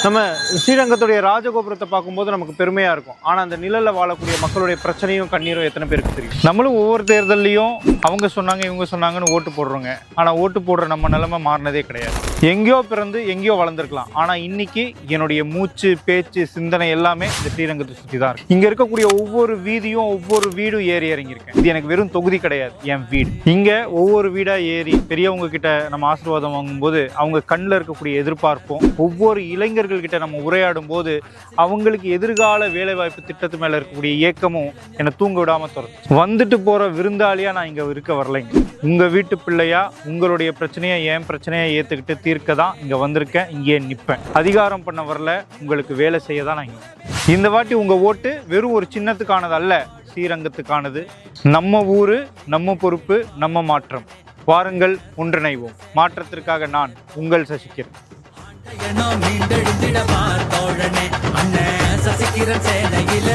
நம்ம ஸ்ரீரங்கத்துடைய ராஜகோபுரத்தை பார்க்கும்போது நமக்கு பெருமையா இருக்கும். ஆனா அந்த நிழல்ல வாழக்கூடிய மக்களுடைய பிரச்சனையும் கண்ணீரும் எத்தனை பேருக்கு தெரியும்? நம்மளும் ஒவ்வொரு தேர்தல்லையும் அவங்க சொன்னாங்க இவங்க சொன்னாங்கன்னு ஓட்டு போடுறோங்க. ஆனா ஓட்டு போடுற நம்ம நிலைமை மாறினதே கிடையாது. எங்கேயோ பிறந்து எங்கேயோ வளர்ந்துருக்கலாம். ஆனா இன்னைக்கு என்னுடைய மூச்சு பேச்சு சிந்தனை எல்லாமே இந்த ஸ்ரீரங்கத்தை சுற்றி தான் இருக்கு. இங்க இருக்கக்கூடிய ஒவ்வொரு வீதியும் ஒவ்வொரு வீடும் ஏறி இறங்கியிருக்கேன். இது எனக்கு வெறும் தொகுதி கிடையாது, என் வீடு. இங்க ஒவ்வொரு வீடா ஏறி பெரியவங்க கிட்ட நம்ம ஆசீர்வாதம் வாங்கும்போது அவங்க கண்ணில் இருக்கக்கூடிய எதிர்பார்ப்போம், ஒவ்வொரு இளைஞர்கள் கிட்ட நம்ம உரையாடும் போது அவங்களுக்கு எதிர்கால வேலைவாய்ப்பு திட்டத்து மேல இருக்கக்கூடிய இயக்கமும் என்னை தூங்க விடாம தரும். வந்துட்டு போற விருந்தாளியா நான் இங்க இருக்க வரலைங்க. உங்க வீட்டு பிள்ளையா உங்களுடைய பிரச்சனையை என் பிரச்சனையை ஏத்துக்கிட்டு தீர்க்க தான் இங்க வந்திருக்கேன். இங்கே நிற்பேன். அதிகாரம் பண்ண வரல, உங்களுக்கு வேலை செய்ய தான் நான் இங்க. இந்த வாட்டி உங்க ஓட்டு வெறும் ஒரு சின்னத்துக்கானது அல்ல, ஸ்ரீரங்கத்துக்கானது. நம்ம ஊரு, நம்ம பொறுப்பு, நம்ம மாற்றம். வாருங்கள், ஒன்றிணைவோம். மாற்றத்திற்காக நான் உங்கள் சசிகிரண். மீண்டெழுந்திட பார்த்தோழனே அண்ணன் சசிகிரண் சேனையில